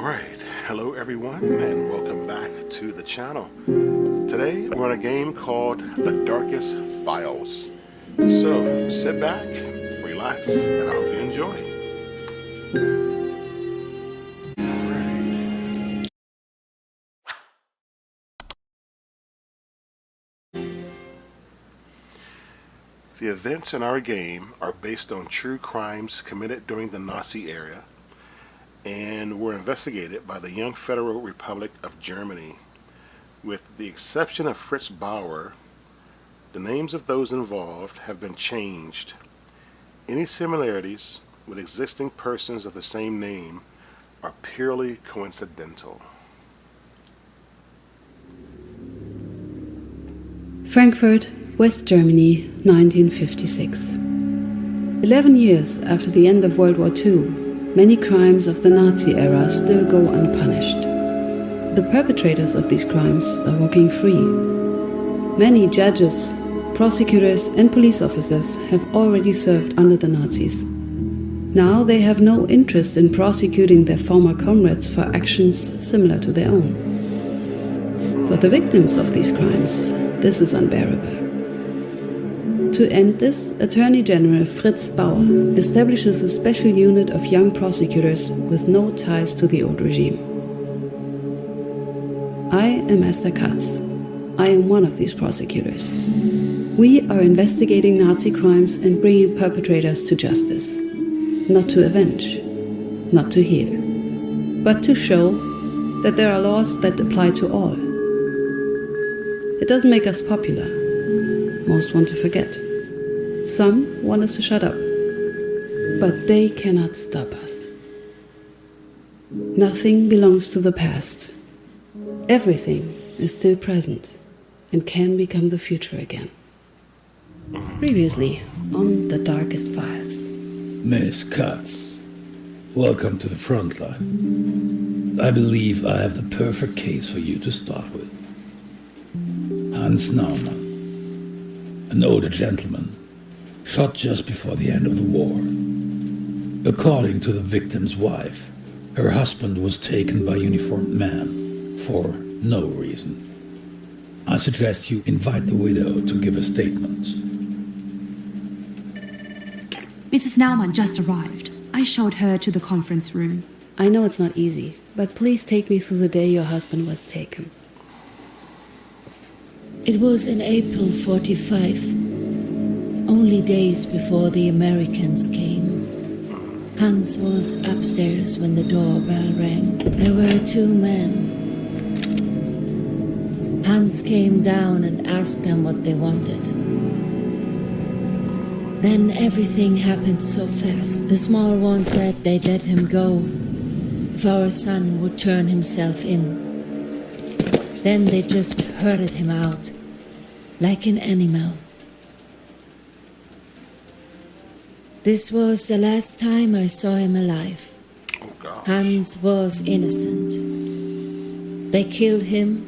Alright, hello everyone and welcome back to the channel. Today we're on a game called The Darkest Files. So sit back, relax, and I hope you enjoy. Alright. The events in our game are based on true crimes committed during the Nazi era and were investigated by the young Federal Republic of Germany. With the exception of Fritz Bauer, the names of those involved have been changed. Any similarities with existing persons of the same name are purely coincidental. Frankfurt, West Germany, 1956. 11 years after the end of World War II, many crimes of the Nazi era still go unpunished. The perpetrators of these crimes are walking free. Many judges, prosecutors and police officers have already served under the Nazis. Now they have no interest in prosecuting their former comrades for actions similar to their own. For the victims of these crimes, this is unbearable. To end this, Attorney General Fritz Bauer establishes a special unit of young prosecutors with no ties to the old regime. I am Esther Katz. I am one of these prosecutors. We are investigating Nazi crimes and bringing perpetrators to justice. Not to avenge, not to heal, but to show that there are laws that apply to all. It doesn't make us popular. Most want to forget. Some want us to shut up. But they cannot stop us. Nothing belongs to the past. Everything is still present and can become the future again. Previously on The Darkest Files. Miss Katz, welcome to the front line. I believe I have the perfect case for you to start with. Hans Naumann, an older gentleman, shot just before the end of the war. According to the victim's wife, her husband was taken by a uniformed man for no reason. I suggest you invite the widow to give a statement. Mrs. Naumann just arrived. I showed her to the conference room. I know it's not easy, but please take me through the day your husband was taken. It was in April 45, only days before the Americans came. Hans was upstairs when the doorbell rang. There were two men. Hans came down and asked them what they wanted. Then everything happened so fast. The small one said they'd let him go if our son would turn himself in. Then they just herded him out like an animal. This was the last time I saw him alive. Oh God. Hans was innocent. They killed him,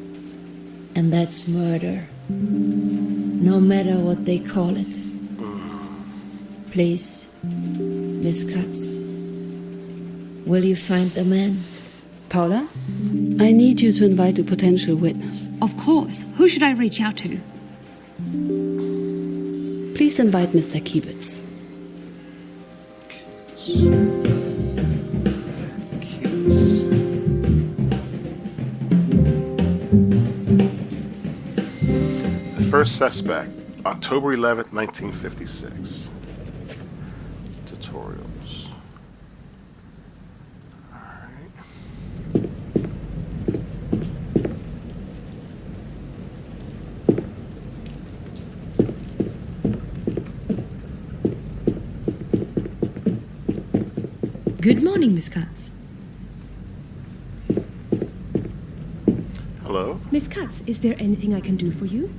and that's murder. No matter what they call it. Please, Miss Katz, will you find the man? Paula, I need you to invite a potential witness. Of course. Who should I reach out to? Please invite Mr. Kiebitz. The first suspect, October 11th, 1956. Tutorials. Alright. Good morning, Miss Katz. Hello? Miss Katz, is there anything I can do for you?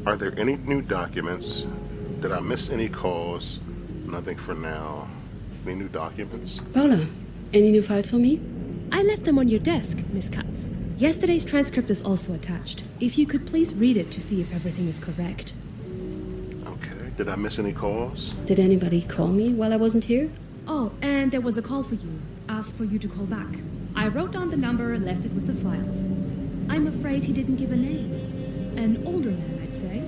Are there any new documents? Did I miss any calls? Nothing for now. Any new documents? Paula, any new files for me? I left them on your desk, Miss Katz. Yesterday's transcript is also attached. If you could please read it to see if everything is correct. Okay. Did I miss any calls? Did anybody call me while I wasn't here? Oh, and there was a call for you. Asked for you to call back. I wrote down the number and left it with the files. I'm afraid he didn't give a name. An older man, I'd say.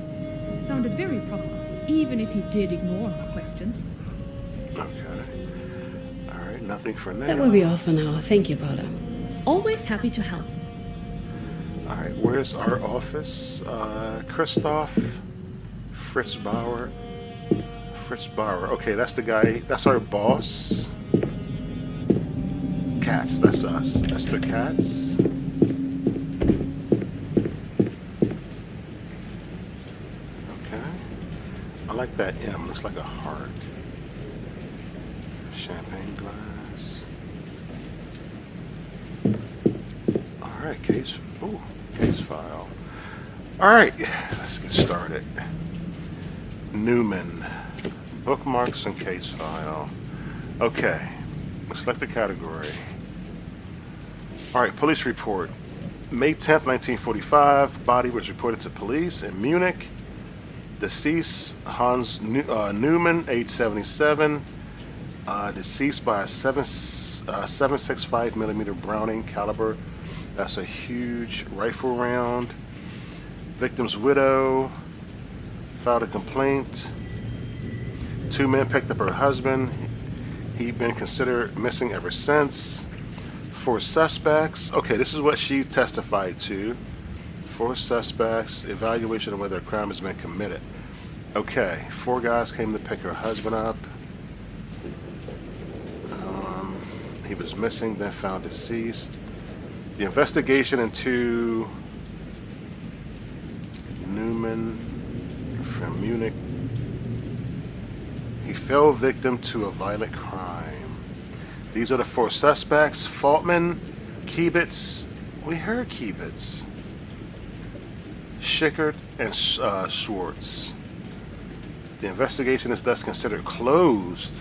Sounded very proper, even if he did ignore our questions. Okay. All right, nothing for now. That will be all for now. Thank you, Paula. Always happy to help. All right, where's our office? Christoph Fritzbauer. Fritzbauer. Okay, that's the guy. That's our boss. Katz, that's us. Esther Katz. Okay. I like that M. Looks like a heart. Champagne glass. All right, case. Ooh, case file. All right, let's get started. Newman. Bookmarks and case file. Okay, select the category. All right, police report. May 10th, 1945, body was reported to police in Munich. Deceased, Hans Newman, age 77. Deceased by a 7.65 millimeter Browning caliber. That's a huge rifle round. Victim's widow filed a complaint. 2 men picked up her husband. He'd been considered missing ever since. 4 suspects. Okay, this is what she testified to. 4 suspects. Evaluation of whether a crime has been committed. Okay, 4 guys came to pick her husband up. He was missing, then found deceased. The investigation into Newman from Munich. He fell victim to a violent crime. These are the 4 suspects. Faultman, Kiebitz. We heard Kiebitz. Schickert and Schwartz. The investigation is thus considered closed,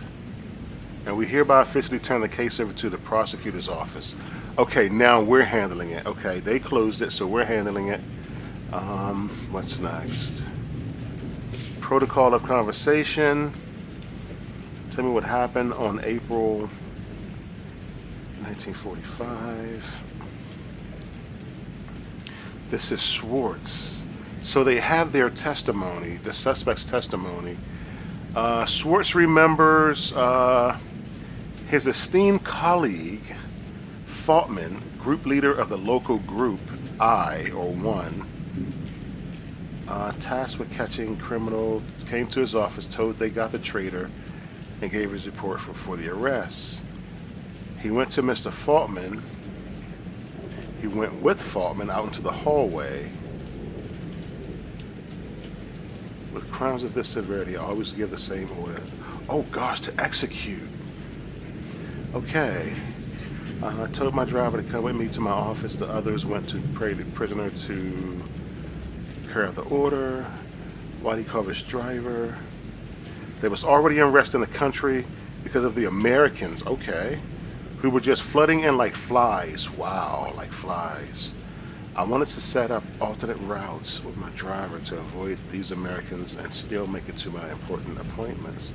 and we hereby officially turn the case over to the prosecutor's office. Okay, now we're handling it. Okay, they closed it, so we're handling it. What's next? Protocol of conversation. Tell me what happened on April 1945. This is Schwartz. So they have their testimony, the suspect's testimony. Schwartz remembers his esteemed colleague, Faultman, group leader of the local group I, or 1, tasked with catching criminal, came to his office, told they got the traitor, and gave his report for the arrest. He went to Mr. Faultman. He went with Faultman out into the hallway. With crimes of this severity, I always give the same order. Oh gosh, to execute. Okay. I told my driver to come with me to my office. The others went to pray the prisoner to carry out the order. While he called his driver. There was already unrest in the country because of the Americans, okay, who were just flooding in like flies. Wow, like flies. I wanted to set up alternate routes with my driver to avoid these Americans and still make it to my important appointments.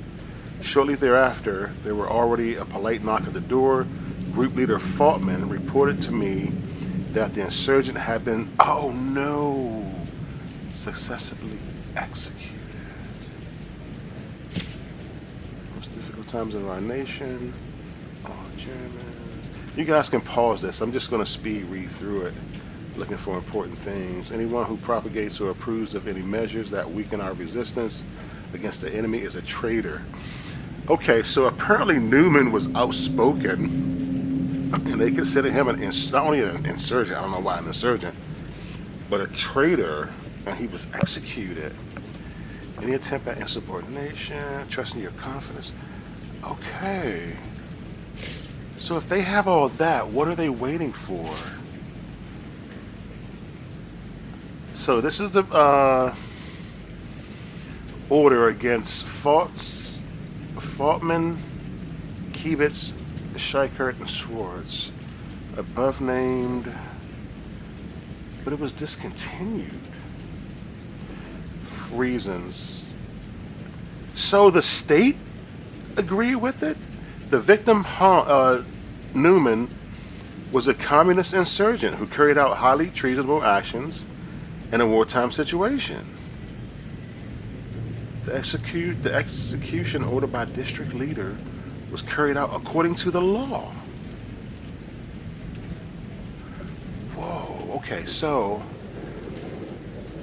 Shortly thereafter, there were already a polite knock at the door. Group leader Faultman reported to me that the insurgent had been, oh no, successfully executed. Most difficult times in our nation. All Germans. You guys can pause this. I'm just going to speed read through it, looking for important things. Anyone who propagates or approves of any measures that weaken our resistance against the enemy is a traitor. Okay, so apparently Newman was outspoken, and they consider him not only an insurgent, I don't know why an insurgent, but a traitor, and he was executed. Any attempt at insubordination, trusting your confidence. Okay. So if they have all that, what are they waiting for? So this is the order against Faultman, Kiebitz, Schickert, and Schwartz. Above named, but it was discontinued. Reasons. So the state agreed with it? The victim, Newman, was a communist insurgent who carried out highly treasonable actions in a wartime situation. The execution ordered by district leader was carried out according to the law. Whoa, okay, so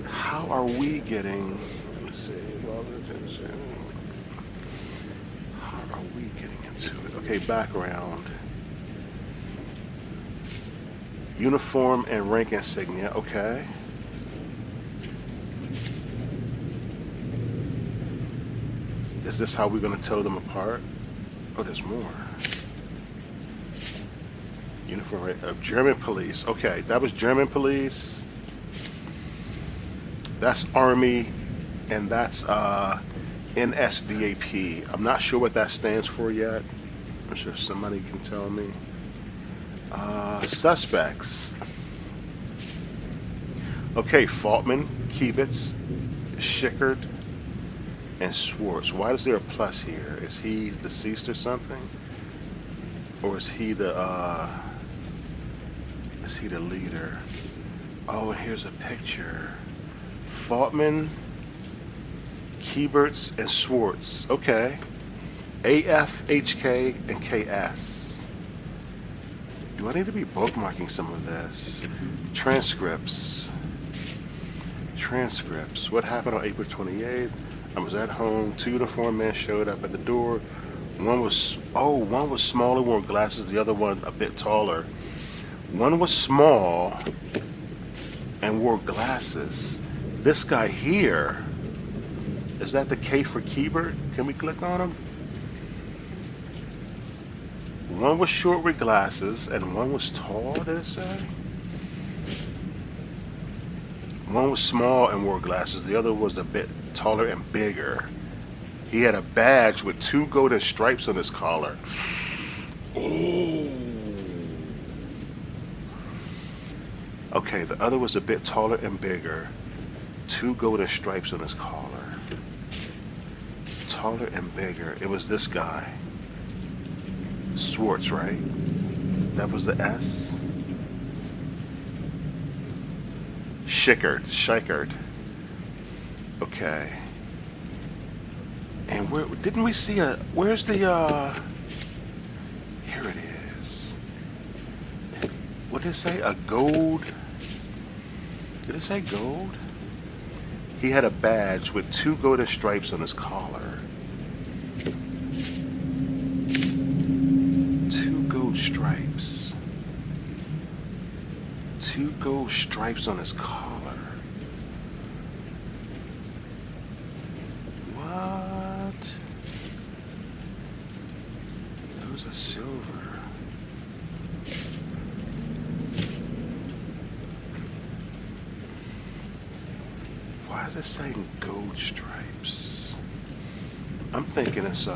how are we getting, let me see, how are we getting into it? Okay, background. Uniform and rank insignia, okay. Is this how we're going to tell them apart? Oh, there's more. Uniform of German police. Okay, that was German police. That's Army, and that's NSDAP. I'm not sure what that stands for yet. I'm sure somebody can tell me. Suspects. Okay, Faltman, Kiebitz, Schickard, and Schwartz. Why is there a plus here? Is he deceased or something? Or is he the leader? Oh, and here's a picture. Faltman, Kieberts, and Schwartz. Okay. AF, HK, and KS. Do I need to be bookmarking some of this? Transcripts. What happened on April 28th? I was at home. 2 uniformed men showed up at the door. One was smaller, wore glasses. The other one a bit taller. One was small and wore glasses. This guy here, is that the K for Kiebert? Can we click on him? One was short with glasses and one was tall, did it say? One was small and wore glasses. The other was a bit taller and bigger. He had a badge with 2 golden stripes on his collar. Oh. Okay, the other was a bit taller and bigger. 2 golden stripes on his collar. Taller and bigger. It was this guy. Schwartz, right? That was the S. Schickard. Okay. And where didn't we see where's the here it is. What did it say? A gold? Did it say gold? He had a badge with 2 golden stripes on his collar. 2 gold stripes. 2 gold stripes on his collar. What? Those are silver. Why is it saying gold stripes? I'm thinking it's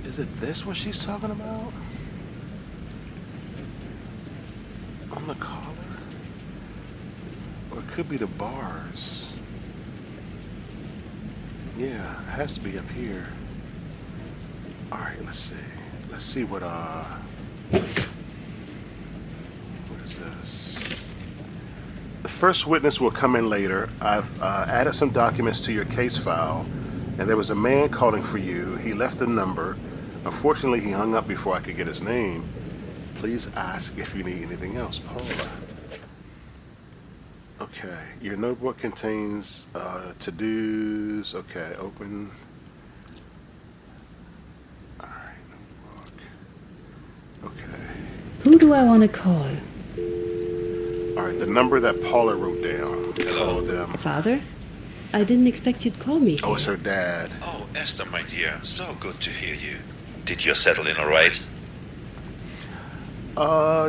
is it this what she's talking about? On the collar? Or it could be the bars. Yeah, it has to be up here. Alright, let's see. Let's see what is this? The first witness will come in later. I've added some documents to your case file, and there was a man calling for you. He left a number. Unfortunately, he hung up before I could get his name. Please ask if you need anything else. Paula. Okay, your notebook contains to-dos. Okay, open. Alright, notebook. Okay. Who do I want to call? Alright, the number that Paula wrote down. Hello. Call them. Father? I didn't expect you'd call me. Oh, it's her dad. Oh, Esther, my dear, so good to hear you. Did you settle in all right?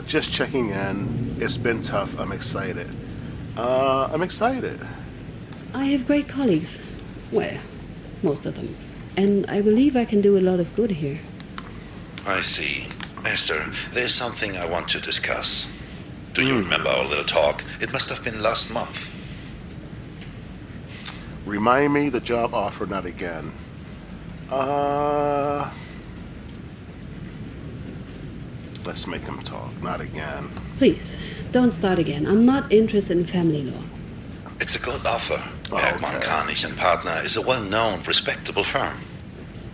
Just checking in. It's been tough. I'm excited. I'm excited. I have great colleagues. Well, most of them. And I believe I can do a lot of good here. I see. Esther, there's something I want to discuss. Do you remember our little talk? It must have been last month. Remind me the job offer, not again. Let's make him talk. Not again. Please, don't start again. I'm not interested in family law. It's a good offer. Oh, Bergmann, okay. Kranich and Partner is a well-known, respectable firm.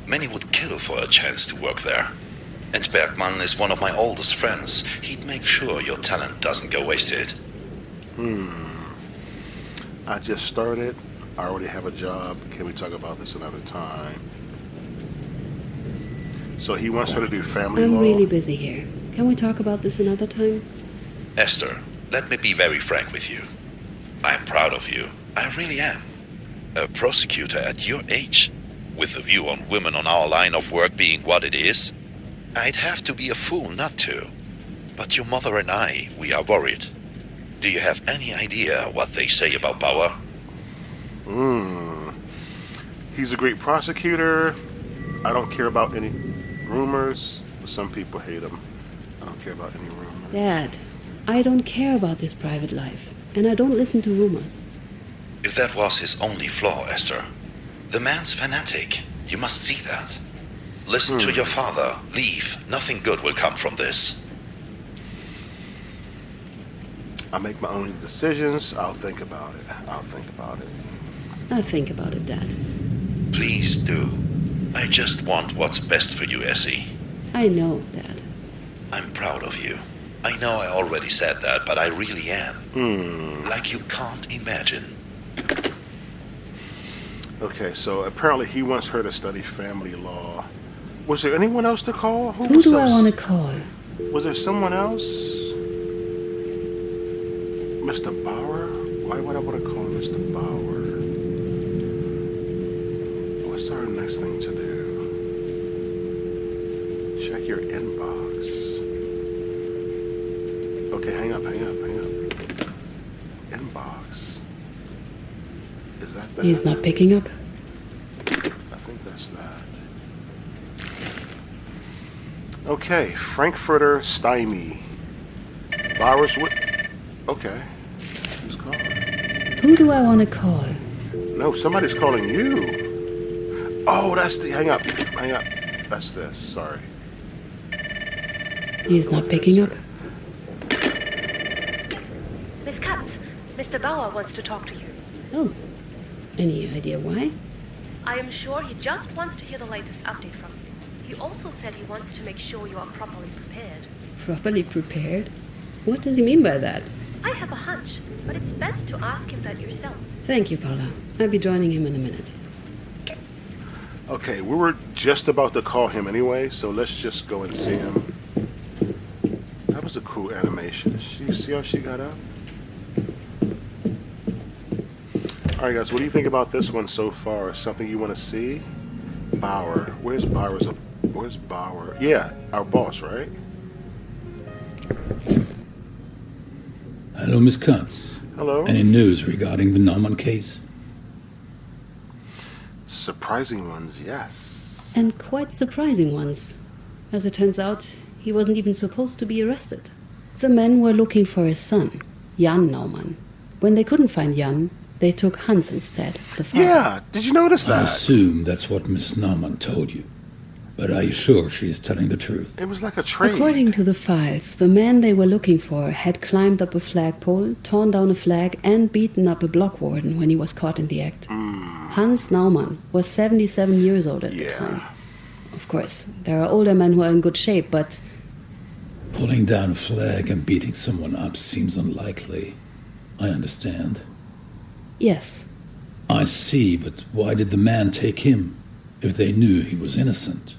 Many would kill for a chance to work there. And Bergmann is one of my oldest friends. He'd make sure your talent doesn't go wasted. I just started. I already have a job. Can we talk about this another time? So he wants her to do family I'm law. really busy here. Can we talk about this another time? Esther, let me be very frank with you. I'm proud of you. I really am. A prosecutor at your age, with the view on women on our line of work being what it is, I'd have to be a fool not to. But your mother and I, we are worried. Do you have any idea what they say about Bauer? He's a great prosecutor. I don't care about any rumors. Some people hate him. I don't care about any rumors. Dad, I don't care about his private life, and I don't listen to rumors. If that was his only flaw, Esther, the man's fanatic. You must see that. Listen to your father. Leave. Nothing good will come from this. I make my own decisions. I'll think about it. I'll think about it, Dad. Please do. I just want what's best for you, Essie. I know, Dad. I'm proud of you. I know I already said that, but I really am. Like you can't imagine. Okay, so apparently he wants her to study family law. Was there anyone else to call? Who was do I else? want to call? Was there someone else? Mr. Bauer? Why would I want to call Mr. Bauer? What's our next thing to do? Check your inbox. Okay, hang up. Inbox. Is that that? He's not picking up. I think that's that. Okay, Frankfurter Stymie. Bauer's Okay. Who's calling? Who do I want to call? No, somebody's calling you. Oh, that's the. Hang up. That's this. Sorry. He's not picking up. Miss Katz, Mr. Bauer wants to talk to you. Oh, any idea why? I am sure he just wants to hear the latest update from you. He also said he wants to make sure you are properly prepared. Properly prepared? What does he mean by that? I have a hunch, but it's best to ask him that yourself. Thank you, Paula. I'll be joining him in a minute. Okay, we were just about to call him anyway, so let's just go and see him. That was a cool animation. Did you see how she got up? Alright guys, what do you think about this one so far? Something you want to see? Bauer. Where's Bauer? Yeah, our boss, right? Hello, Miss Katz. Hello? Any news regarding the Naumann case? Surprising ones, yes. And quite surprising ones. As it turns out, he wasn't even supposed to be arrested. The men were looking for his son, Jan Naumann. When they couldn't find Jan, they took Hans instead, the father. Yeah, did you notice I that? assume that's what Miss Naumann told you. But are you sure she is telling the truth? It was like a trade. According to the files, the man they were looking for had climbed up a flagpole, torn down a flag, and beaten up a block warden when he was caught in the act. Hans Naumann was 77 years old at the time. Of course, there are older men who are in good shape, but Pulling down a flag and beating someone up seems unlikely. I understand. yes, I see, but why did the man take him if they knew he was innocent?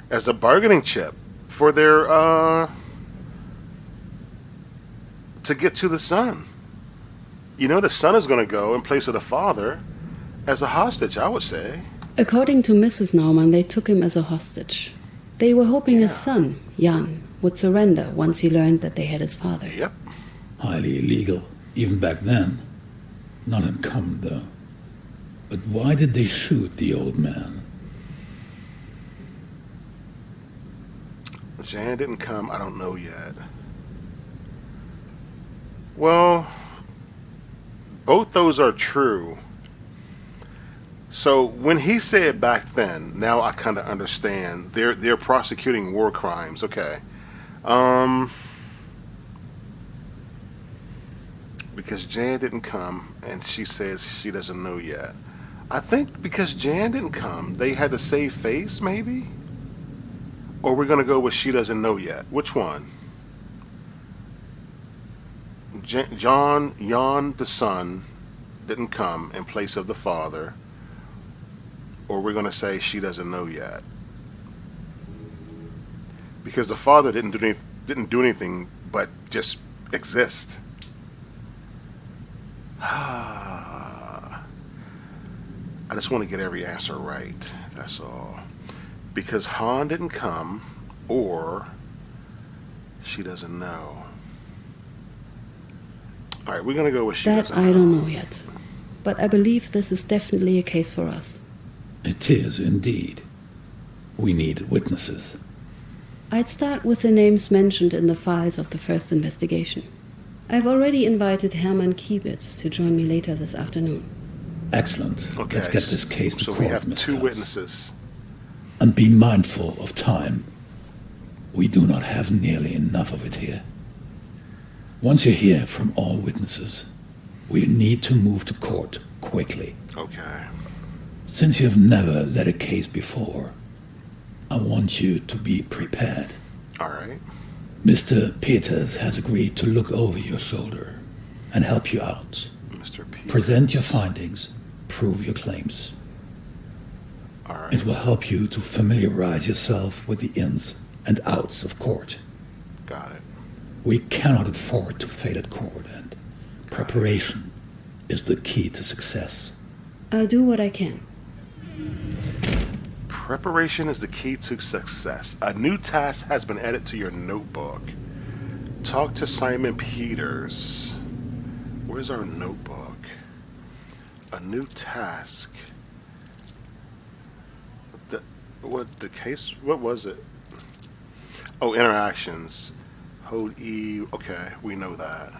As a bargaining chip for their, to get to the son. You know, the son is going to go in place of the father as a hostage, I would say. according to Mrs. Naumann, they took him as a hostage. They were hoping his son, Jan, would surrender once he learned that they had his father. Yep. Highly illegal, even back then. Not uncommon, though. But why did they shoot the old man? Jan didn't come. I don't know yet. Well, both those are true. So when he said back then, now I kind of understand. They're prosecuting war crimes. Okay. Because Jan didn't come, and she says she doesn't know yet. I think because Jan didn't come, they had to save face, maybe? Or we're going to go with she doesn't know yet. Which one? Jan the son, didn't come in place of the father. Or we're going to say she doesn't know yet. Because the father didn't do anything but just exist. I just want to get every answer right. That's all. Because Han didn't come, or she doesn't know. All right, we're going to go with she That doesn't I know. don't know yet. But I believe this is definitely a case for us. It is indeed. We need witnesses. I'd start with the names mentioned in the files of the first investigation. I've already invited Hermann Kiebitz to join me later this afternoon. Excellent. Okay, Let's get this case to so court, we have Miss 2 Katz. witnesses. And be mindful of time. We do not have nearly enough of it here. Once you hear from all witnesses, we need to move to court quickly. Okay. Since you've never led a case before, I want you to be prepared. All right. Mr. Peters has agreed to look over your shoulder and help you out. Mr. P. Present your findings, prove your claims. All right. It will help you to familiarize yourself with the ins and outs of court. Got it. We cannot afford to fail at court, and preparation is the key to success. I'll do what I can. Preparation is the key to success. A new task has been added to your notebook. Talk to Simon Peters. Where's our notebook? A new task. What was it? Oh, interactions. Hold E. Okay, we know that.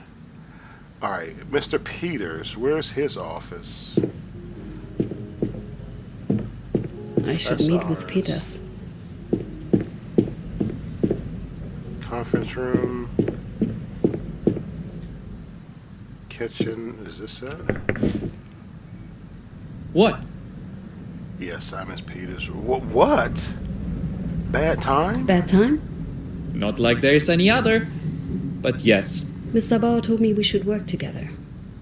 All right, Mr. Peters, where's his office? I should That's meet with ours. Peters. Conference room. Kitchen. Is this it? What? Yes, Simon Peters. What? Bad time? Bad time? Not like there's any other. But yes, Mr. Bauer told me we should work together.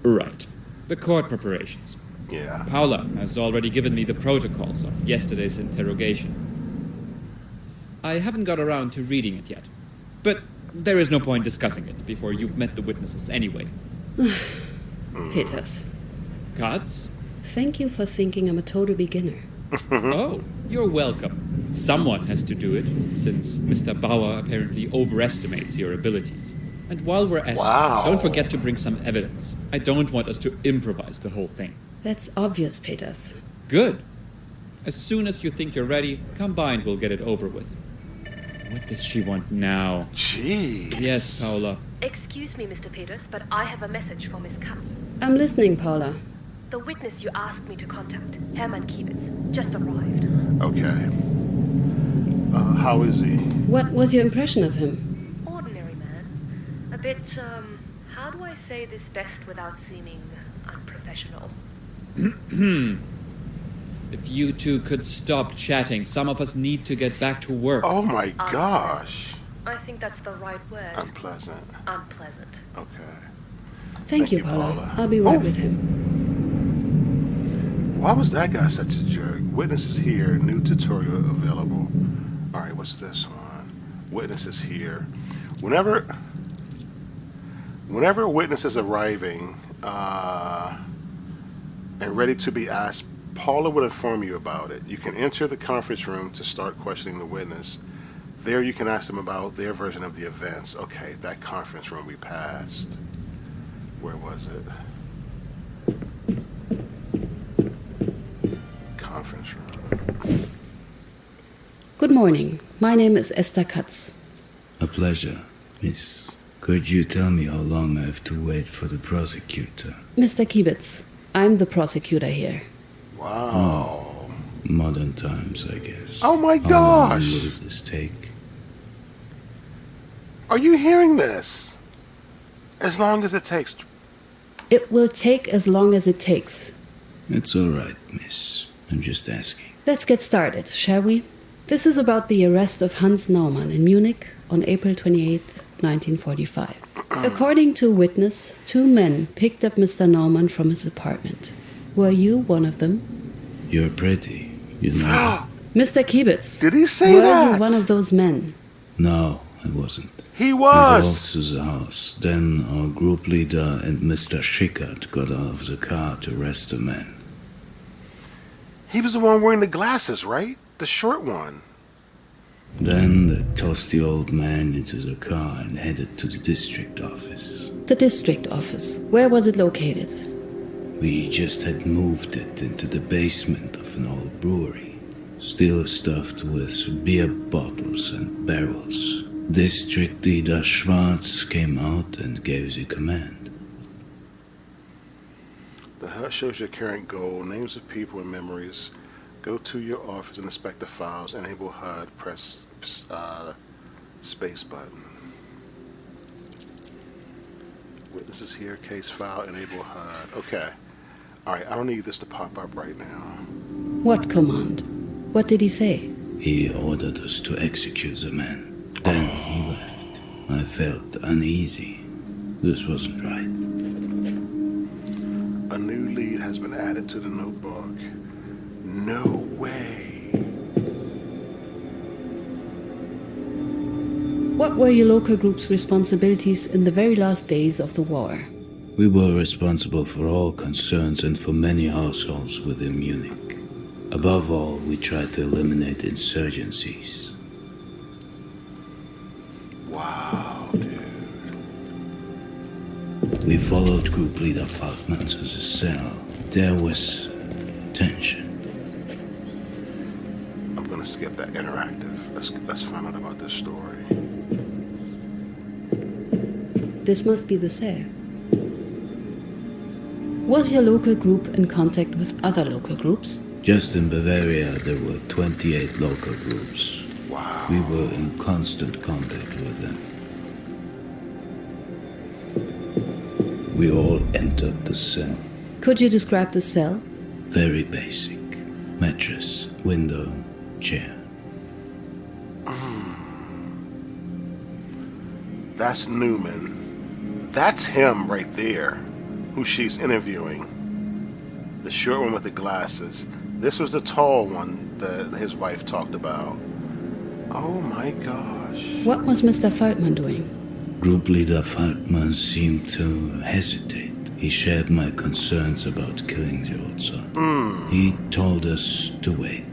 right. The court preparations. Yeah. Paula has already given me the protocols of yesterday's interrogation. I haven't got around to reading it yet. But there is no point discussing it before you've met the witnesses anyway. Peters, Katz? thank you for thinking I'm a total beginner. Oh, you're welcome. Someone has to do it, since Mr. Bauer apparently overestimates your abilities. And while we're at Wow. it, don't forget to bring some evidence. I don't want us to improvise the whole thing. That's obvious, Peters. Good. As soon as you think you're ready, come by and we'll get it over with. What does she want now? Jeez. Yes, Paula. Excuse me, Mr. Peters, but I have a message for Miss Katz. I'm listening, Paula. The witness you asked me to contact, Hermann Kiebitz, just arrived. Okay. How is he? What was your impression of him? Ordinary man. A bit, how do I say this best without seeming unprofessional? If you two could stop chatting, some of us need to get back to work. Oh my gosh. I think that's the right word. Unpleasant. Unpleasant. Okay. Thank you, Paula. I'll be right with him. Why was that guy such a jerk? Witnesses here, new tutorial available. All right, what's this one? Witnesses here. Whenever a witness is arriving and ready to be asked, Paula would inform you about it. You can enter the conference room to start questioning the witness. There you can ask them about their version of the events. Okay, that conference room we passed. Where was it? Conference room. Good morning. My name is Esther Katz. A pleasure, miss. Could you tell me how long I have to wait for the prosecutor? Mr. Kiebitz, I'm the prosecutor here. Wow. Modern times, I guess. Oh my How long gosh. will this take? Are you hearing this? As long as it takes. It will take as long as it takes. It's all right, miss. I'm just asking. Let's get started, shall we? This is about the arrest of Hans Naumann in Munich on April 28, 1945. According to a witness, 2 men picked up Mr. Naumann from his apartment. Were you one of them? You're pretty, you know. Mr. Kiebitz, Did he say were that? you one of those men? No, I wasn't. He We was. walked to the house. Then our group leader and Mr. Schickert got out of the car to arrest the man. He was the one wearing the glasses, right? The short one. Then they tossed the old man into the car and headed to the district office. The district office. Where was it located? We just had moved it into the basement of an old brewery, still stuffed with beer bottles and barrels. District leader Schwarz came out and gave the command. The HUD shows your current goal, names of people and memories. Go to your office and inspect the files. Enable HUD. Press space button. Witnesses here. Case file. Enable HUD. Okay. Alright, I don't need this to pop up right now. What command? What did he say? He ordered us to execute the man. Then he left. I felt uneasy. This wasn't right. A new lead has been added to the notebook. No way. What were your local group's responsibilities in the very last days of the war? We were responsible for all concerns and for many households within Munich. Above all, we tried to eliminate insurgencies. Wow, dude. We followed group leader Falkman to the cell. There was tension. I'm gonna skip that interactive. Let's find out about this story. This must be the cell. Was your local group in contact with other local groups? Just in Bavaria, there were 28 local groups. Wow. We were in constant contact with them. We all entered the cell. Could you describe the cell? Very basic. Mattress, window, chair. That's Newman. That's him right there, who she's interviewing. The short one with the glasses. This was the tall one that his wife talked about. Oh my gosh. What was Mr. Falkman doing? Group leader Falkman seemed to hesitate. He shared my concerns about killing the old son. He told us to wait.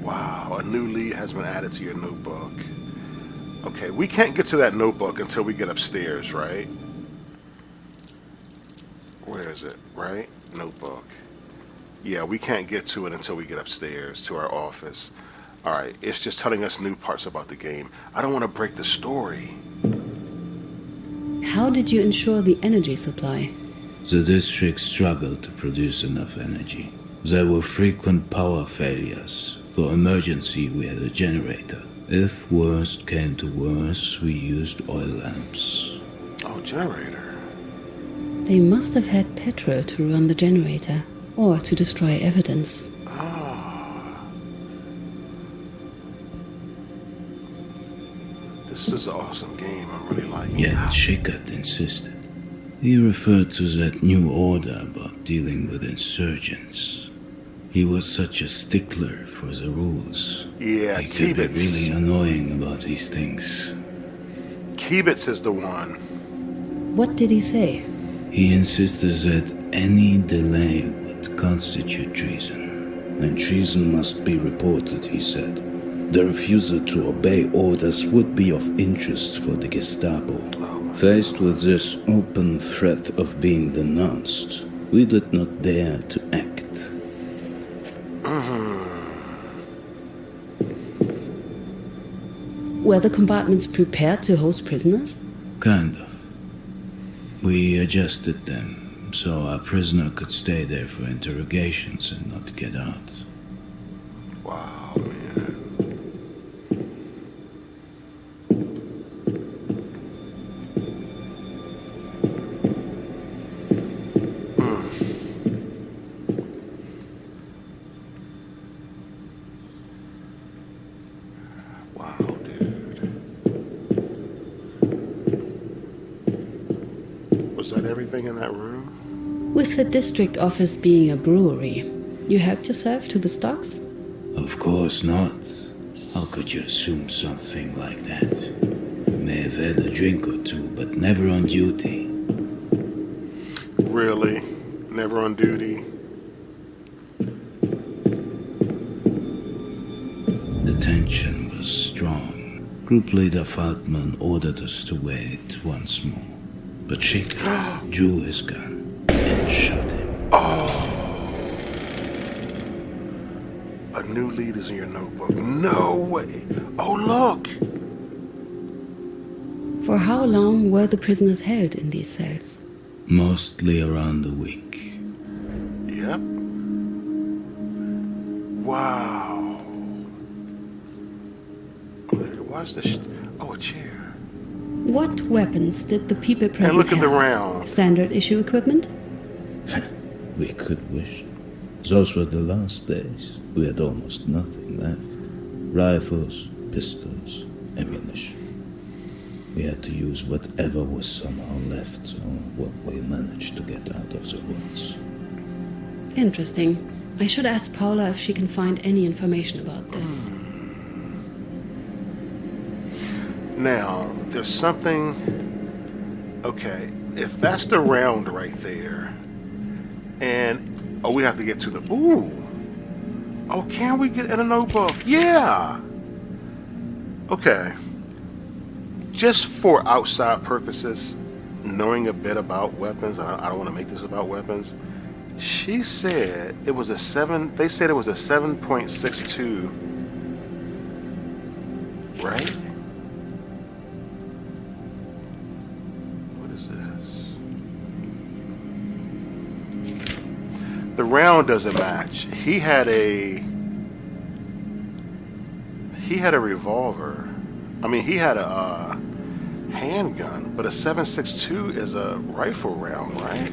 Wow, a new lead has been added to your notebook. Okay, we can't get to that notebook until we get upstairs, right? Where is it, right? Notebook. Yeah, we can't get to it until we get upstairs to our office. Alright, it's just telling us new parts about the game. I don't want to break the story. How did you ensure the energy supply? The district struggled to produce enough energy. There were frequent power failures. For emergency, we had a generator. If worst came to worst, we used oil lamps. Oh, generator. They must have had petrol to run the generator, or to destroy evidence. This is an awesome game. I'm really liking it. Yet Schickert insisted. He referred to that new order about dealing with insurgents. He was such a stickler for the rules. Yeah, He could be Kiebitz. really annoying about these things. Kiebitz is the one. What did he say? He insisted that any delay would constitute treason. And treason must be reported, he said. The refusal to obey orders would be of interest for the Gestapo. Faced with this open threat of being denounced, we did not dare to act. Were the compartments prepared to host prisoners? Kind of. We adjusted them so our prisoner could stay there for interrogations and not get out. Wow, man. that everything in that room? With the district office being a brewery, you helped yourself to the stocks? Of course not. How could you assume something like that? You may have had a drink or two, but never on duty. Really? Never on duty? The tension was strong. Group leader Faltman ordered us to wait once more. But Schickert drew his gun and shot him. A new lead is in your notebook. No way. Oh, look. For how long were the prisoners held in these cells? Mostly around a week. Yep. Wow. Why's this? Oh, a chair. What weapons did the people present And look at the have? round. Standard issue equipment? We could wish. Those were the last days. We had almost nothing left. Rifles, pistols, ammunition. We had to use whatever was somehow left, or what we managed to get out of the woods. Interesting. I should ask Paula if she can find any information about this. Now, there's something... Okay, if that's the round right there, and... Oh, we have to get to the... Ooh! Oh, can we get in a notebook? Yeah! Okay. Just for outside purposes, knowing a bit about weapons, I don't want to make this about weapons, she said it was a 7... They said it was a 7.62, right? The round doesn't match. He had a revolver. I mean, he had a handgun, but a 7.62 is a rifle round, right?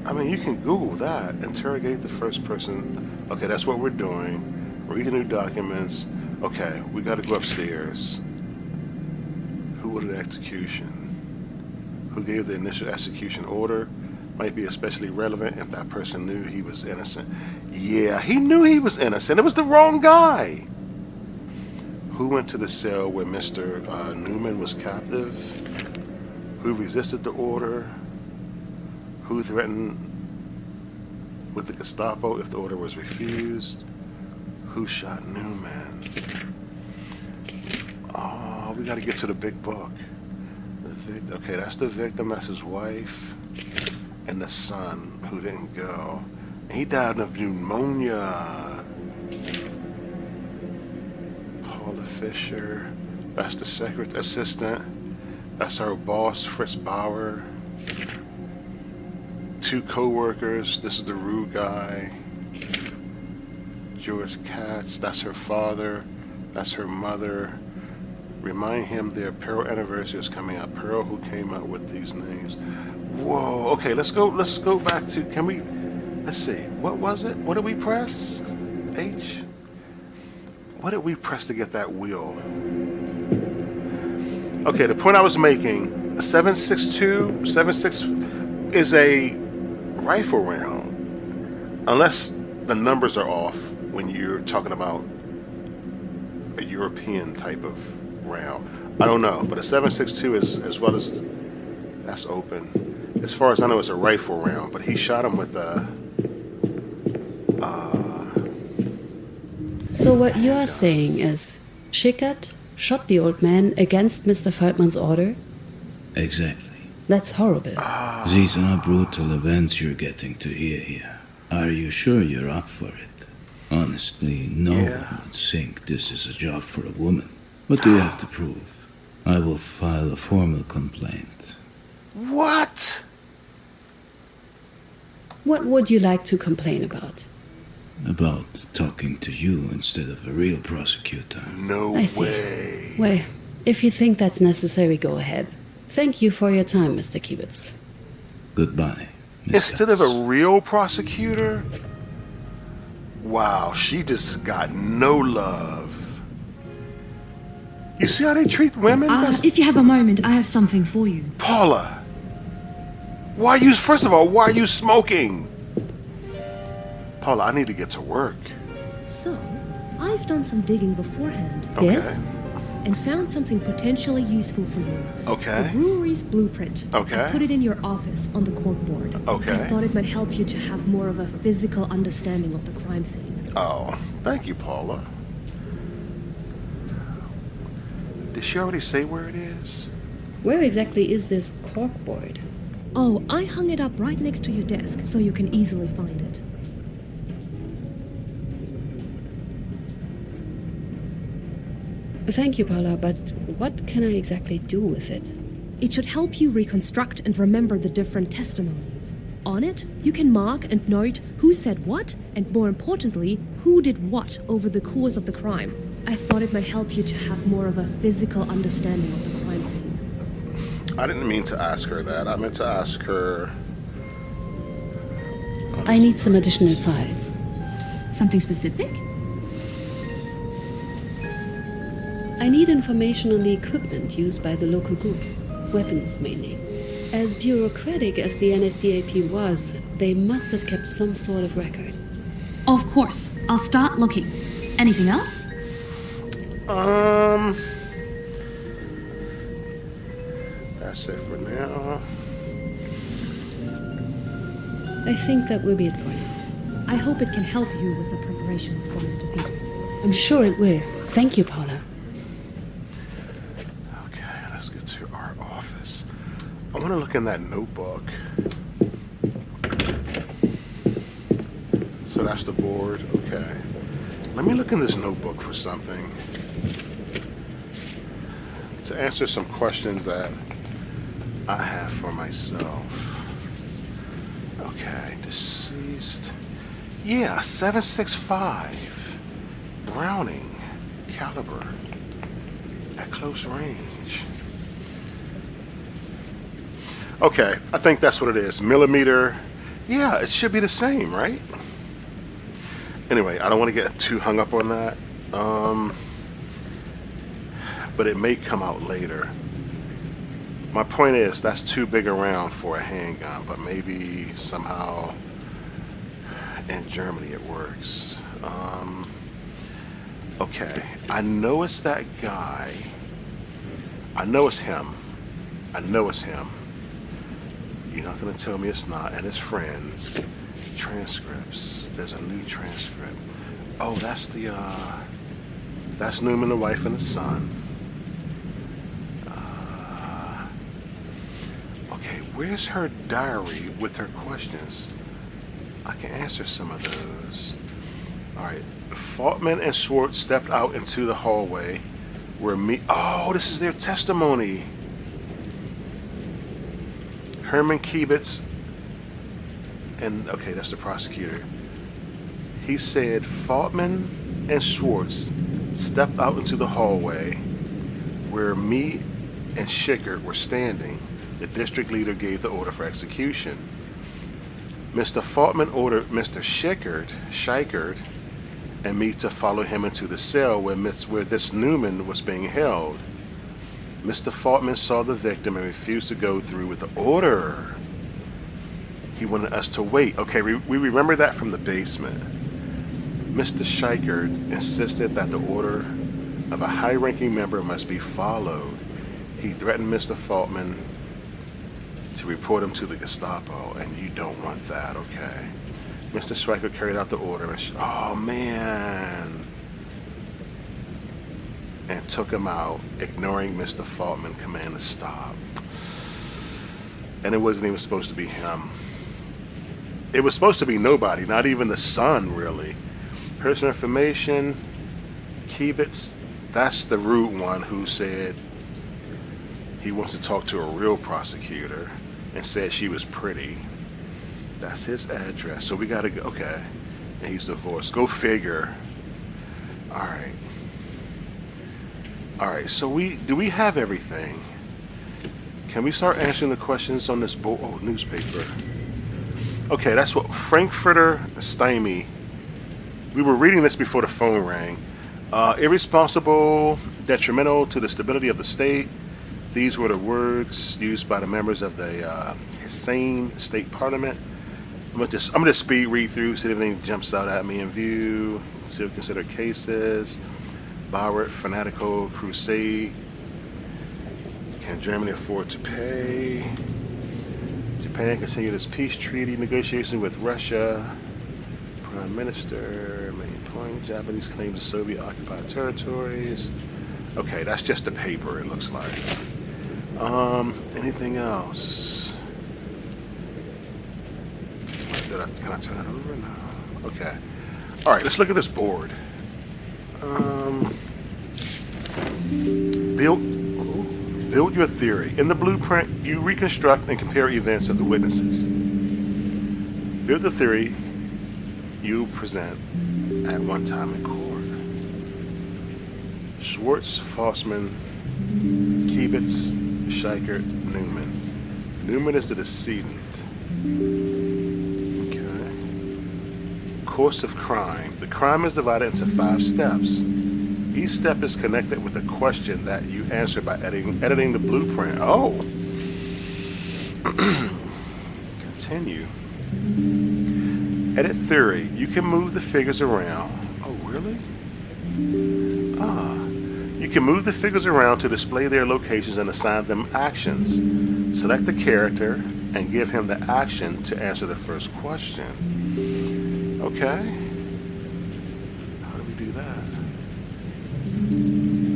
I mean, you can Google that. Interrogate the first person. Okay, that's what we're doing. Read the new documents. Okay, we got to go upstairs. Who ordered the execution? Who gave the initial execution order? Might be especially relevant if that person knew he was innocent. Yeah, he knew he was innocent. It was the wrong guy. Who went to the cell where Mr. Newman was captive? Who resisted the order? Who threatened with the Gestapo if the order was refused? Who shot Newman? Oh, we got to get to the big book. Okay, that's the victim. That's his wife. And the son who didn't go. And he died of pneumonia. Paula Fisher. That's the secretary assistant. That's our boss, Fritz Bauer. 2 co-workers. This is the rude guy. George Katz. That's her father. That's her mother. Remind him their Pearl anniversary is coming up. Pearl, who came up with these names. Whoa, okay, let's go back to, let's see, what was it? What did we press? H? What did we press to get that wheel? Okay, the point I was making, the 7.62 is a rifle round. Unless the numbers are off when you're talking about a European type of round. I don't know, but a 7.62 is, as well as, that's open. As far as I know, it's a rifle round, but he shot him with a... So what you are saying is, Schickert shot the old man against Mr. Feldman's order? Exactly. That's horrible. These are brutal events you're getting to hear here. Are you sure you're up for it? Honestly, no one would think this is a job for a woman. What do you have to prove? I will file a formal complaint. What? What would you like to complain about? About talking to you instead of a real prosecutor. No I see. way. Well, if you think that's necessary, go ahead. Thank you for your time, Mr. Kiebitz. Goodbye, Miss Instead of a real prosecutor? Wow, she just got no love. You see how they treat women? If you have a moment, I have something for you. Paula, First of all, why are you smoking? Paula, I need to get to work. So, I've done some digging beforehand. Okay. Yes? And found something potentially useful for you. Okay. The brewery's blueprint. Okay. I put it in your office on the corkboard. Okay. I thought it might help you to have more of a physical understanding of the crime scene. Oh, thank you, Paula. Did she already say where it is? Where exactly is this corkboard? Oh, I hung it up right next to your desk so you can easily find it. Thank you, Paula, but what can I exactly do with it? It should help you reconstruct and remember the different testimonies. On it, you can mark and note who said what, and more importantly, who did what over the course of the crime. I thought it might help you to have more of a physical understanding of the crime scene. I didn't mean to ask her that. I meant to ask her... I need some additional files. Something specific? I need information on the equipment used by the local group. Weapons, mainly. As bureaucratic as the NSDAP was, they must have kept some sort of record. Of course. I'll start looking. Anything else? That's it for now. I think that will be it for now. I hope it can help you with the preparations for Mr. Peters. I'm sure it will. Thank you, Paula. Okay, let's get to our office. I want to look in that notebook. So that's the board. Okay. Let me look in this notebook for something. To answer some questions that I have for myself. Okay, deceased. Yeah, 7.65 Browning caliber at close range. Okay, I think that's what it is. Millimeter. Yeah, it should be the same, right? Anyway, I don't want to get too hung up on that. But it may come out later. My point is, that's too big a round for a handgun, but maybe somehow in Germany it works. Okay, I know it's that guy. I know it's him. I know it's him. You're not going to tell me it's not. And his friends. Transcripts. There's a new transcript. Oh, that's the, that's Newman, the wife, and the son. Okay, where's her diary with her questions? I can answer some of those. Alright, Faultman and Schwartz stepped out into the hallway where oh, this is their testimony. Herman Kiebitz, and okay, that's the prosecutor. He said Faultman and Schwartz stepped out into the hallway where me and Schickert were standing. The district leader gave the order for execution. Mr. Faultman ordered Mr. Schickert and me to follow him into the cell where this Newman was being held. Mr. Faultman saw the victim and refused to go through with the order. He wanted us to wait. Okay, we remember that from the basement. Mr. Schickert insisted that the order of a high-ranking member must be followed. He threatened Mr. Faultman to report him to the Gestapo, and you don't want that, okay? Mr. Schweikert carried out the order and oh man, and took him out, ignoring Mr. Faultman's command to stop. And it wasn't even supposed to be him. It was supposed to be nobody, not even the son, really. Personal information, Kiebitz, that's the rude one who said he wants to talk to a real prosecutor and said she was pretty. That's his address. So we gotta go, okay. And he's divorced. Go figure. Alright. Alright, so do we have everything? Can we start answering the questions on this newspaper? Okay, that's what Frankfurter Stymie. We were reading this before the phone rang. Irresponsible, detrimental to the stability of the state, These were the words used by the members of the Hussein State Parliament. I'm gonna just speed read through, see if anything jumps out at me in view. Still considered cases. Bauer fanatical crusade. Can Germany afford to pay? Japan continued its peace treaty negotiations with Russia. Prime Minister, main point. Japanese claims the Soviet occupied territories. Okay, that's just the paper, it looks like. Anything else? Can I turn it over? No. Okay. All right, let's look at this board. Build your theory. In the blueprint, you reconstruct and compare events of the witnesses. Build the theory you present at one time in court. Schwartz, Fossman, Kiebitz, Scheichert, Newman. Newman is the decedent. Okay. Course of crime. The crime is divided into 5 steps. Each step is connected with a question that you answer by editing the blueprint. Oh! Continue. Edit theory. You can move the figures around. Oh, really? You can move the figures around to display their locations and assign them actions. Select the character and give him the action to answer the first question. Okay. How do we do that?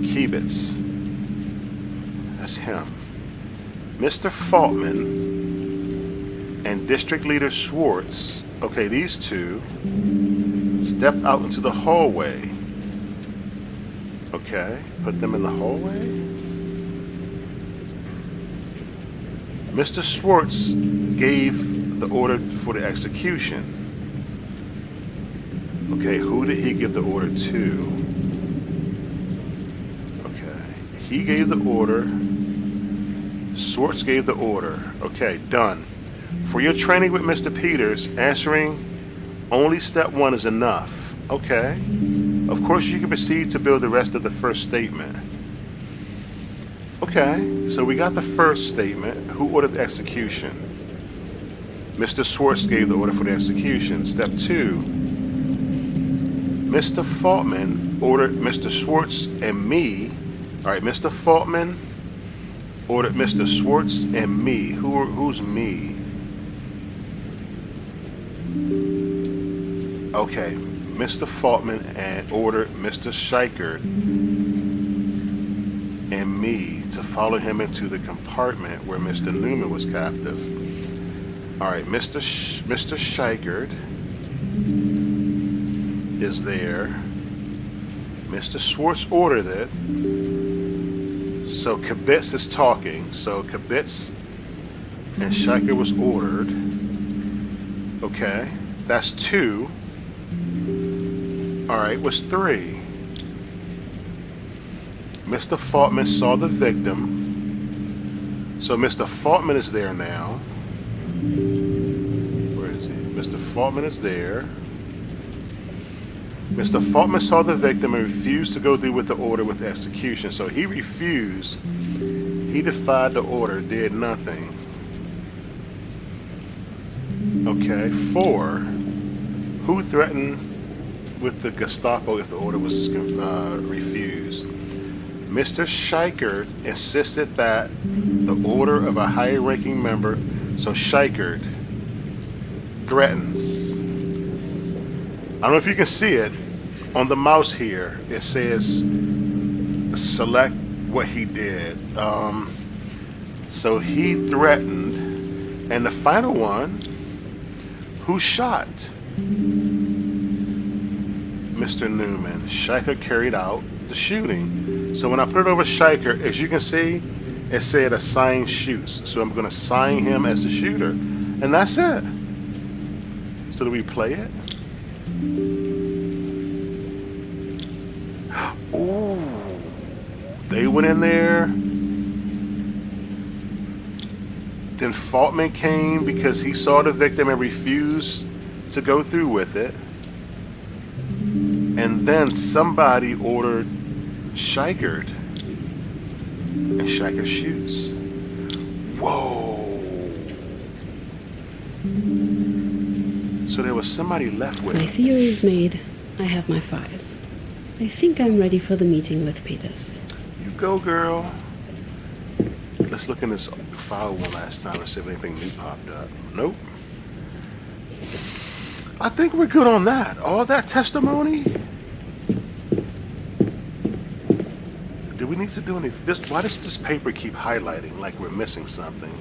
Kiebitz. That's him. Mr. Faultman and District Leader Schwartz, okay, these two stepped out into the hallway. Okay, put them in the hallway. Mr. Schwartz gave the order for the execution. Okay, who did he give the order to? Okay, he gave the order. Schwartz gave the order. Okay, done. For your training with Mr. Peters, answering only step 1 is enough. Okay. Of course, you can proceed to build the rest of the first statement. Okay, so we got the first statement. Who ordered the execution? Mr. Schwartz gave the order for the execution. Step 2. Mr. Faultman ordered Mr. Schwartz and me. All right, Mr. Faultman ordered Mr. Schwartz and me. Who's me? Okay. Mr. Faultman and ordered Mr. Scheichert and me to follow him into the compartment where Mr. Newman was captive. All right, Mr. Scheichert is there. Mr. Schwartz ordered it. So Kiebitz is talking. So Kiebitz and Scheichert was ordered. Okay, that's 2. All right, what's 3? Mr. Faultman saw the victim. So Mr. Faultman is there now. Where is he? Mr. Faultman is there. Mr. Faultman saw the victim and refused to go through with the order with execution. So he refused. He defied the order, did nothing. Okay, 4. Who threatened with the Gestapo if the order was refused? Mr. Scheichert insisted that the order of a higher ranking member, so Scheichert threatens. I don't know if you can see it on the mouse here. It says select what he did. So he threatened. And the final one, who shot? Mr. Newman. Scheichert carried out the shooting. So when I put it over Scheichert, as you can see, it said assign shoots. So I'm going to assign him as the shooter. And that's it. So do we play it? Ooh. They went in there. Then Faultman came because he saw the victim and refused to go through with it. And then somebody ordered Scheichert. And Shaker shoots. Whoa. So there was somebody left with My him. theory is made. I have my files. I think I'm ready for the meeting with Peters. You go, girl. Let's look in this file one last time and see if anything new popped up. Nope. I think we're good on that. All that testimony? Do we need to do anything? Why does this paper keep highlighting like we're missing something?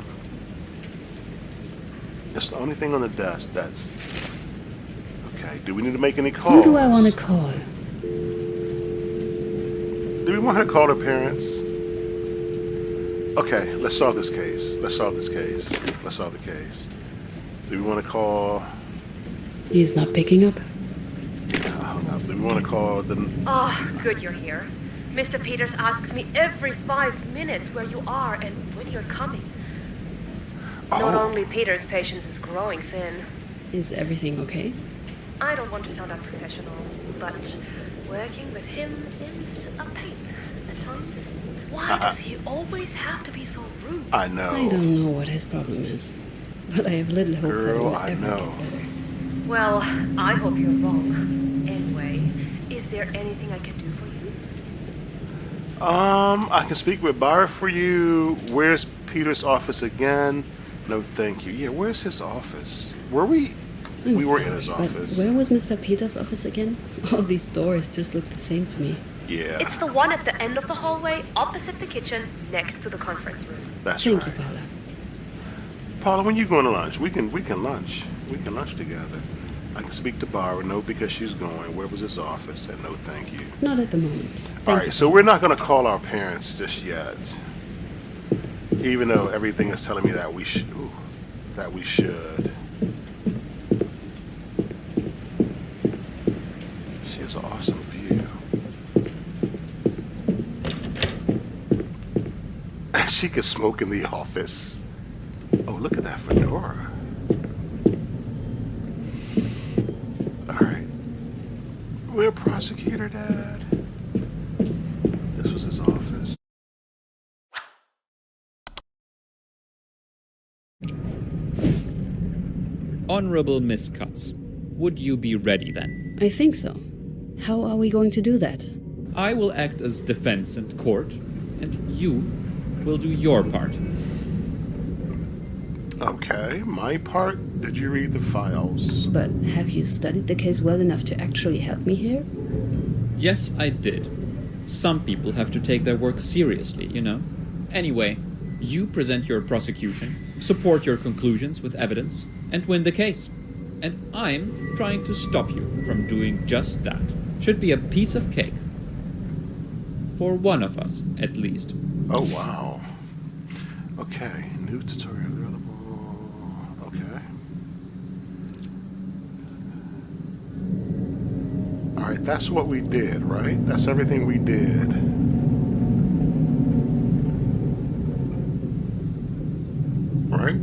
It's the only thing on the desk that's... Okay, do we need to make any calls? Who do I want to call? Do we want her to call her parents? Okay, let's solve this case. Let's solve this case. Let's solve the case. Do we want to call... He's not picking up. Do we want to call the... Oh, good you're here. Mr. Peters asks me every 5 minutes where you are and when you're coming. Not only Peters' patience is growing thin. Is everything okay? I don't want to sound unprofessional, but working with him is a pain at times. Why does he always have to be so rude? I know. I don't know what his problem is, but I have little hope that it will ever get better. Well, I hope you're wrong. Anyway, is there anything I can do for you? I can speak with Byron for you. Where's Peter's office again? No, thank you. Yeah, where's his office? Were we? We were in his office. Where was Mr. Peters' office again? All these doors just look the same to me. Yeah. It's the one at the end of the hallway, opposite the kitchen, next to the conference room. That's Thank right. you, Paula. Paula, when you going to lunch? We can lunch. We can lunch together. I can speak to Barbara. No, because she's going. Where was his office? And no, thank you. Not at the moment. All right, so we're not going to call our parents just yet, even though everything is telling me that we should. That we should. She has an awesome view. She could smoke in the office. Oh, look at that fedora. All right. We're a prosecutor, Dad. This was his office. Honorable Miss Cutts, would you be ready then? I think so. How are we going to do that? I will act as defense and court, and you will do your part. Okay, my part. Did you read the files? But have you studied the case well enough to actually help me here? Yes, I did. Some people have to take their work seriously, you know. Anyway, you present your prosecution, support your conclusions with evidence, and win the case. And I'm trying to stop you from doing just that. Should be a piece of cake. For one of us, at least. Oh, wow. Okay, new tutorial available. Okay. All right, that's what we did, right? That's everything we did. Right?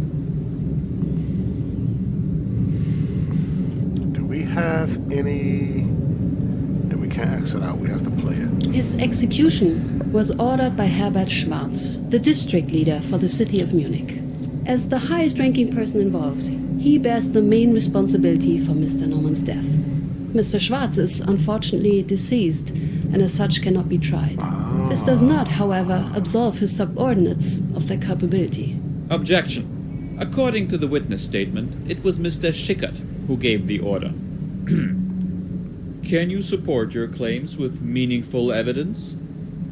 Do we have any... And we can't exit out, we have to play it. His execution was ordered by Herbert Schwarz, the district leader for the city of Munich. As the highest-ranking person involved, he bears the main responsibility for Mr. Norman's death. Mr. Schwarz is unfortunately deceased, and as such cannot be tried. This does not, however, absolve his subordinates of their culpability. Objection. According to the witness statement, it was Mr. Schickert who gave the order. Can you support your claims with meaningful evidence?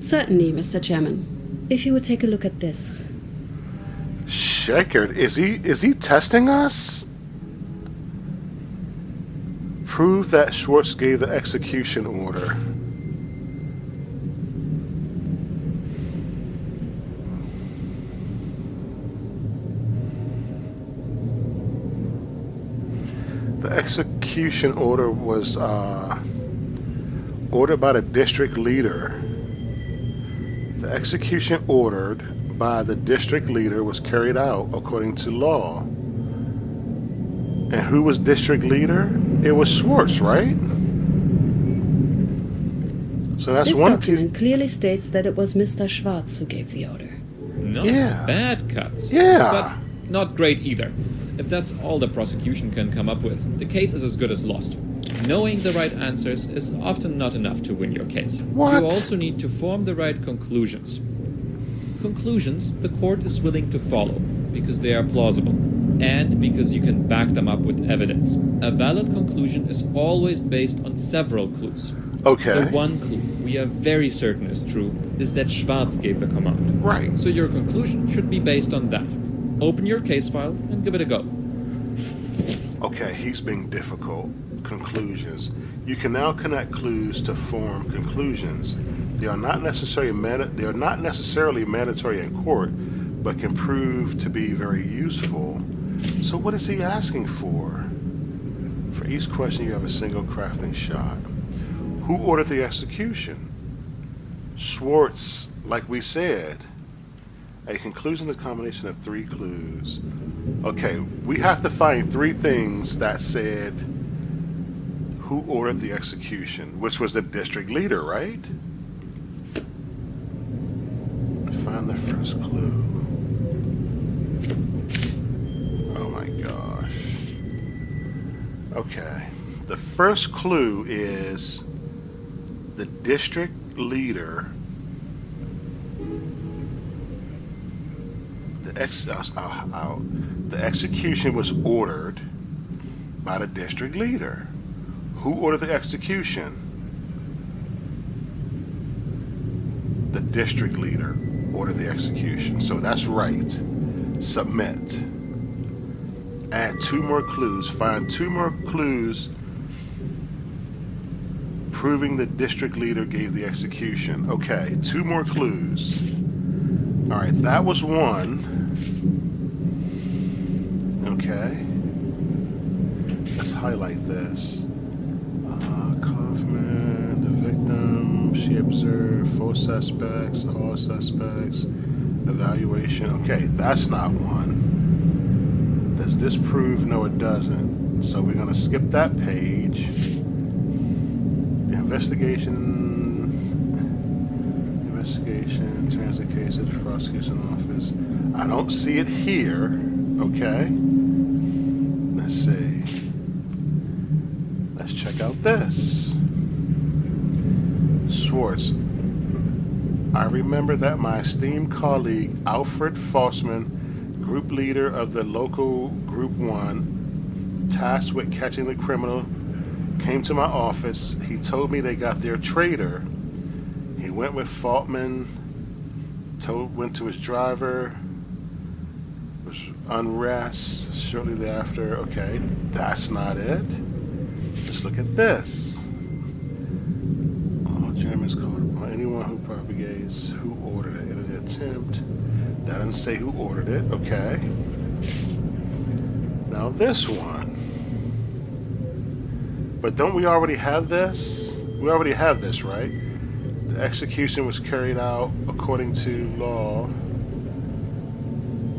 Certainly, Mr. Chairman. If you would take a look at this. Schickert, is he testing us? Prove that Schwartz gave the execution order. The execution order was ordered by the district leader. The execution ordered by the district leader was carried out according to law. And who was district leader? It was Schwartz, right? So that's This one document clearly states that it was Mr. Schwartz who gave the order. Not Yeah. bad cuts. Yeah. But not great either. If that's all the prosecution can come up with, the case is as good as lost. Knowing the right answers is often not enough to win your case. What? You also need to form the right conclusions. Conclusions the court is willing to follow because they are plausible and because you can back them up with evidence. A valid conclusion is always based on several clues. Okay. The one clue we are very certain is true is that Schwartz gave the command. Right. So your conclusion should be based on that. Open your case file and give it a go. Okay, he's being difficult. Conclusions. You can now connect clues to form conclusions. They are not necessarily mandatory in court, but can prove to be very useful. So what is he asking for? For each question, you have a single crafting shot. Who ordered the execution? Schwartz, like we said. A conclusion is a combination of 3 clues. Okay, we have to find 3 things that said who ordered the execution, which was the district leader, right? Find the first clue. Oh my gosh. Okay, the first clue is the district leader. The execution was ordered by the district leader. Who ordered the execution? The district leader ordered the execution. So that's right. Submit. Add 2 more clues. Find 2 more clues proving the district leader gave the execution. Okay, 2 more clues. All right, that was 1. Okay. Let's highlight this. Kaufman, the victim, she observed 4 suspects, all suspects, evaluation. Okay, that's not 1. Does this prove? No, it doesn't. So we're going to skip that page. The investigation, transit cases, prosecution office. I don't see it here. Okay. Let's see. Let's check out this. Schwartz. I remember that my esteemed colleague Alfred Fossman, group leader of the local Group 1, tasked with catching the criminal, came to my office. He told me they got their traitor. He went with Faultman, went to his driver, was unrest shortly thereafter. Okay, that's not it. Let's look at this. All Germans called upon anyone who propagates, who ordered it in an attempt. That doesn't say who ordered it. Okay. Now this one. But don't we already have this? We already have this, right? The execution was carried out according to law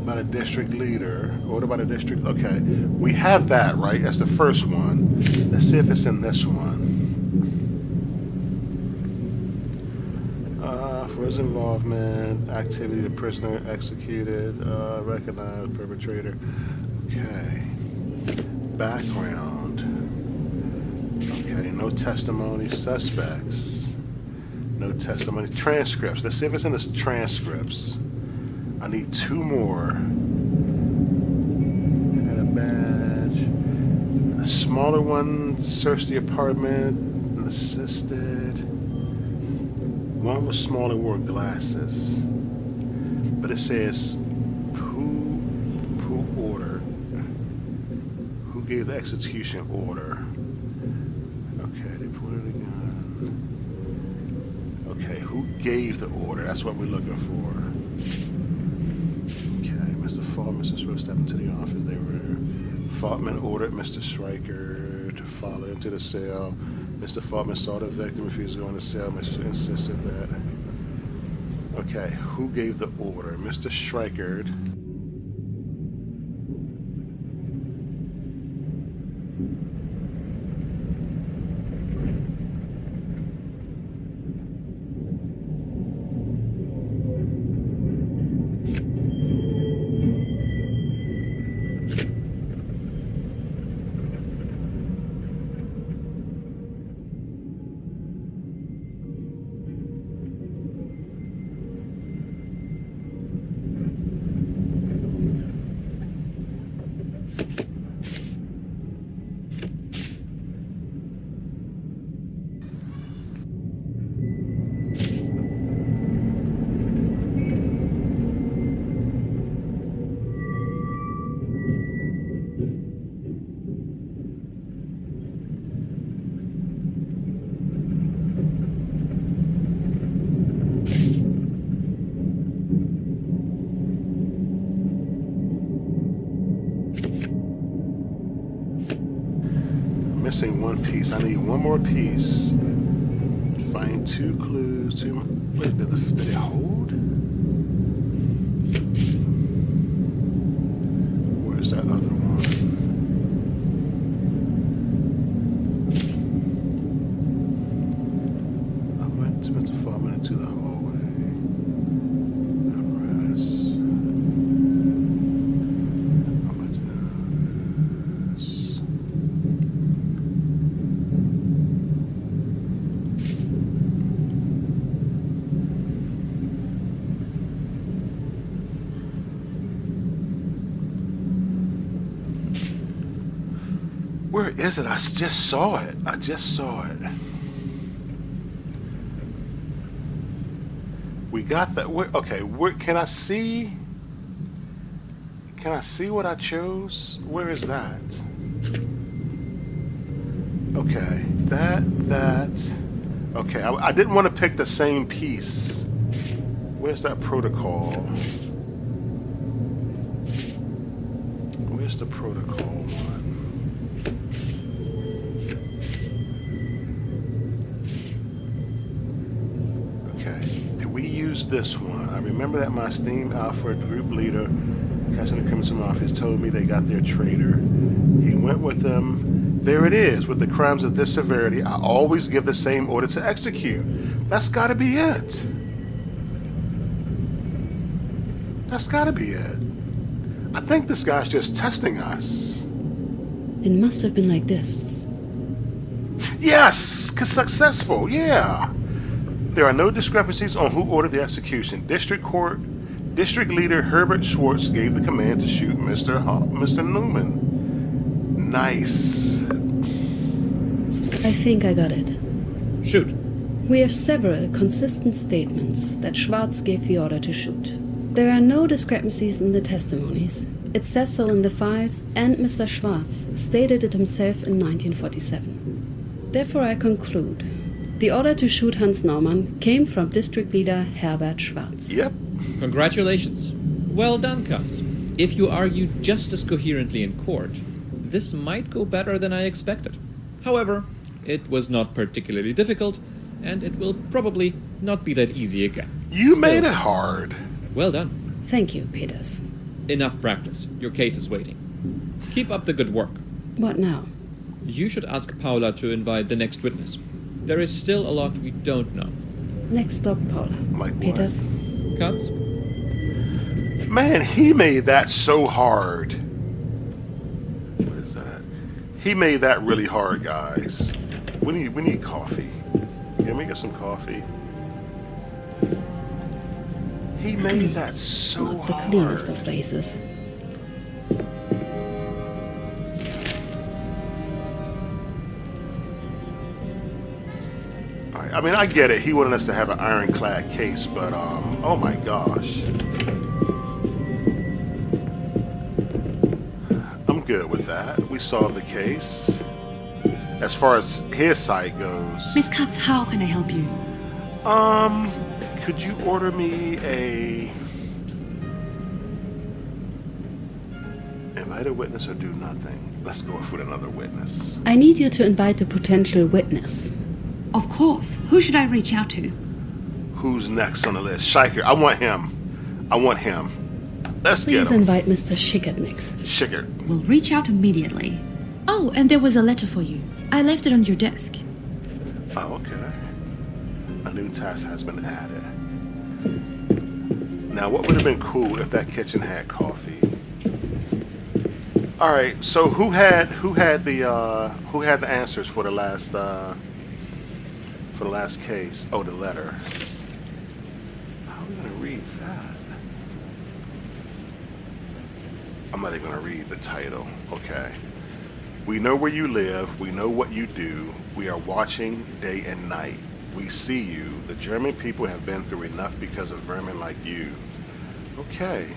by the district leader. Ordered by the district. Okay. We have that, right? That's the first one. Let's see if it's in this one. For his involvement, activity, the prisoner executed, recognized perpetrator. Okay. Background. Okay, no testimony, suspects. No testimony, transcripts. Let's see if it's in the transcripts. I need 2 more. Had a badge. A smaller one searched the apartment and assisted. One was smaller, wore glasses. But it says who ordered. Who gave the execution order? Okay, they pointed a gun. Okay, who gave the order? That's what we're looking for. Okay, Mr. Faultman, Mr. Swift stepped into the office. They were. Faultman ordered Mr. Stryker to follow into the cell. Mr. Faultman saw the victim if he was going to cell. Mr. insisted that. Okay, who gave the order? Mr. Stryker. Missing one piece. I need one more piece. Find 2 clues. Wait, did they hold? Where's that other one? I went to 4 minutes to the hallway. Immerse. I went to this. Where is it? I just saw it. We got that. Okay, where can I see? Can I see what I chose? Where is that? Okay, that. Okay, I didn't want to pick the same piece. Where's that protocol? Where's the protocol one? This one. I remember that my esteemed Alfred, group leader, catching the Crimson Mafias, told me they got their traitor. He went with them. There it is. With the crimes of this severity, I always give the same order to execute. That's got to be it. That's got to be it. I think this guy's just testing us. It must have been like this. Yes! Successful, yeah. There are no discrepancies on who ordered the execution. District Leader Herbert Schwartz gave the command to shoot Mr. Newman. Nice. I think I got it. Shoot. We have several consistent statements that Schwartz gave the order to shoot. There are no discrepancies in the testimonies. It says so in the files, and Mr. Schwartz stated it himself in 1947. Therefore, I conclude the order to shoot Hans Naumann came from District Leader Herbert Schwartz. Yep. Congratulations. Well done, Katz. If you argue just as coherently in court, this might go better than I expected. However, it was not particularly difficult, and it will probably not be that easy again. You made it hard. Well done. Thank you, Peters. Enough practice. Your case is waiting. Keep up the good work. What now? You should ask Paula to invite the next witness. There is still a lot we don't know. Next stop, Paula. Like what? Peters. Katz? Man, he made that so hard. What is that? He made that really hard, guys. We need coffee. Can we get some coffee? He made that so Not the hard. cleanest of places. I mean, I get it. He wanted us to have an ironclad case, but, oh my gosh. I'm good with that. We solved the case. As far as his side goes. Miss Katz, how can I help you? Could you order me invite a witness or do nothing? Let's go with another witness. I need you to invite a potential witness. Of course. Who should I reach out to? Who's next on the list? Scheicher. I want him. Let's Please get him. invite Mr. Schickert next. Schickert. We'll reach out immediately. Oh, and there was a letter for you. I left it on your desk. Oh, okay. A new task has been added. Now, what would have been cool if that kitchen had coffee? All right. So, who had the answers for the last case? Oh, the letter. How are we gonna read that? I'm not even gonna read the title. Okay. We know where you live. We know what you do. We are watching day and night. We see you. The German people have been through enough because of vermin like you. Okay.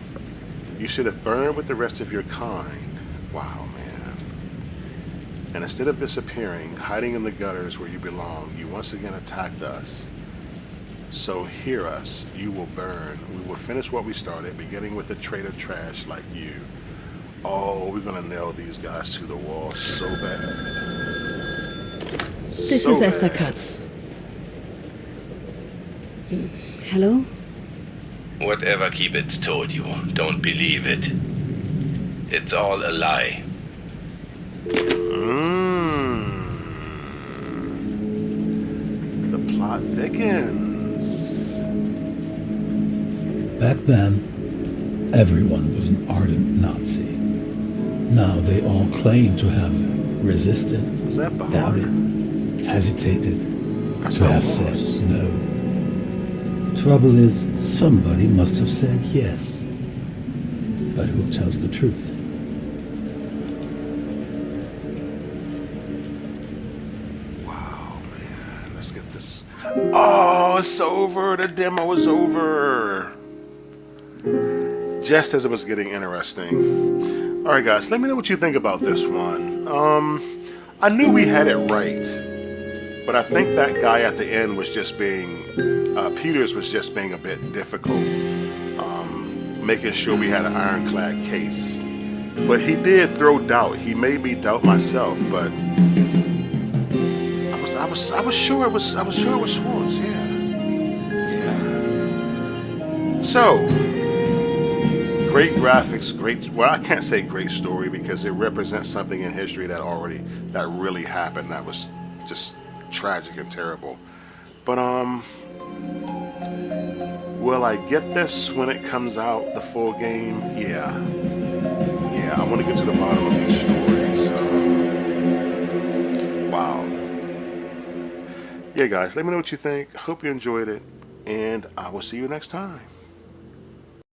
You should have burned with the rest of your kind. Wow, man. And instead of disappearing, hiding in the gutters where you belong, you once again attacked us. So hear us. You will burn. We will finish what we started, beginning with the traitor trash like you. Oh, we're gonna nail these guys to the wall so bad. This is Esther Katz. Hello? Whatever Kiebitz told you, don't believe it. It's all a lie. The plot thickens. Back then, everyone was an ardent Nazi. Now they all claim to have resisted, Was that Bahar? doubted, hesitated, That's to how it have said was. no. Trouble is, somebody must have said yes. But who tells the truth? Wow, man. Let's get this. Oh, it's over. The demo is over. Just as it was getting interesting. All right, guys, let me know what you think about this one. I knew we had it right, but I think that guy at the end was just being, Peters was just being a bit difficult, making sure we had an ironclad case. But he did throw doubt. He made me doubt myself, but I was sure it was Schwartz. Yeah. So. Great graphics, well, I can't say great story because it represents something in history that really happened. That was just tragic and terrible. But, will I get this when it comes out, the full game? Yeah, I want to get to the bottom of these stories. Wow. Yeah, guys, let me know what you think. Hope you enjoyed it, and I will see you next time.